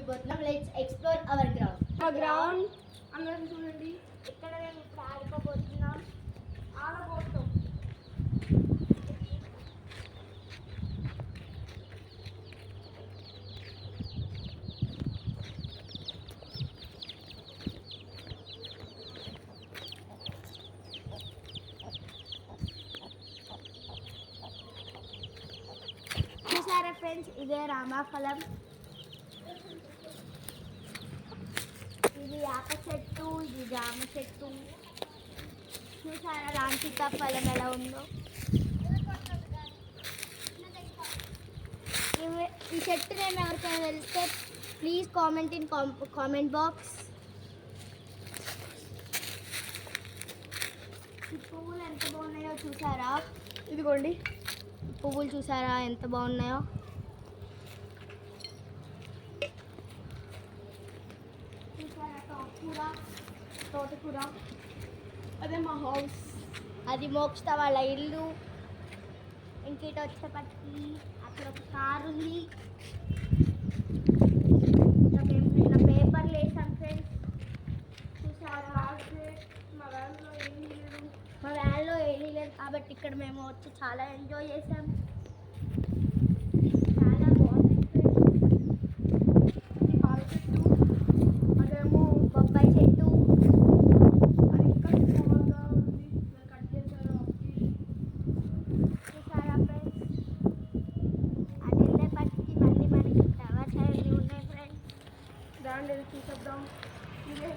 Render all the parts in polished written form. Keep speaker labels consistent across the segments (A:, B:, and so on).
A: వెళ్ళిపోతున్నాం. Let's explore hour ground.
B: అందరూ చూడండి,
A: ఇక్కడ మేము ఇప్పుడు ఆడుకోబోతున్నాం.
B: ఆడబోతాం.
A: చూసారా ఫ్రెండ్స్, ఇదే రామాఫలం. ఇది యాప చెట్టు, ఇది జామ చెట్టు. చూసారా రామ్ సీతాఫలం ఎలా ఉందో. ఈ చెట్టు నేను ఎవరికైనా తెలిస్తే please comment in comment box. ఈ పువ్వులు ఎంత బాగున్నాయో చూసారా.
B: ఇదిగోండి,
A: పువ్వులు చూసారా ఎంత బాగున్నాయో. చూసారా తోటకూర.
B: అదే మా హౌస్.
A: అది మోక్షిత వాళ్ళ ఇల్లు. ఇంకటి వచ్చేపటికి అక్కడ ఒక కారు ఉంది. మేము నిన్న పేపర్లు వేసాం ఫ్రెండ్స్. చూసారా
B: మా వ్యాన్లో ఏమీ లేదు.
A: మా వ్యాన్లో ఏమీ లేదు కాబట్టి ఇక్కడ మేము వచ్చి చాలా ఎంజాయ్ చేసాం. చాలా బాగుంది ఫ్రెండ్స్.
B: ఈ పాల చెట్టు, అదేమో
A: బొప్పాయి చెట్టు.
B: అది ఇంకా చిన్నగా ఉంది, కట్ చేశారు.
A: చూసారా ఫ్రెండ్స్, అది వెళ్ళేపటికి మళ్ళీ మనకి టవర్స్ అనేవి ఉన్నాయి ఫ్రెండ్స్.
B: దాన్ని వెళ్ళి చూసేద్దాం. ఇదే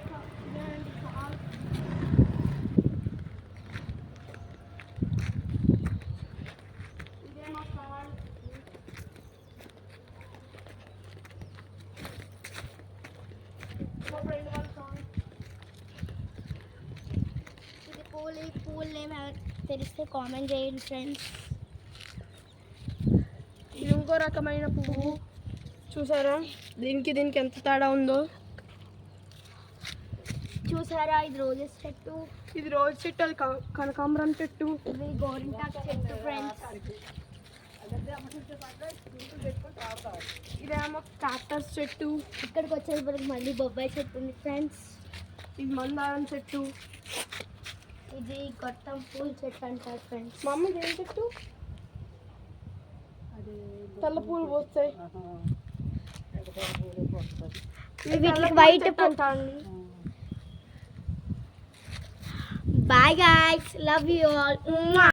B: అండి చాలా. ఇదే మా కార్. మా ఫ్రెండ్ వాళ్ళ కార్.
A: ఇది పూల్ నేమ్ తెలిస్తే కామెంట్ చేయండి ఫ్రెండ్స్.
B: ఇది ఇంకో రకమైన పువ్వు. చూసారా దీనికి ఎంత తేడా ఉందో.
A: చూసారా ఇది రోజెస్ చెట్టు.
B: ఇది రోజ్ చెట్టు, అది కనకాంబరం చెట్టు.
A: ఇది గోరింటాకు చెట్టు ఫ్రెండ్స్.
B: ఇదేమో క్యాక్టస్ చెట్టు.
A: ఇక్కడికి వచ్చేటప్పటికి మళ్ళీ బొబ్బాయి చెట్టు ఉంది ఫ్రెండ్స్.
B: ఇది మందారం చెట్టు.
A: ఇది గొట్టం పూల చెట్టు అంటారు ఫ్రెండ్స్.
B: మా అమ్మ ఏం చెట్టు? తెల్ల పూలు పోస్తాయి.
A: వీటికి వైట్
B: అంటాండి.
A: Bye guys, love you all.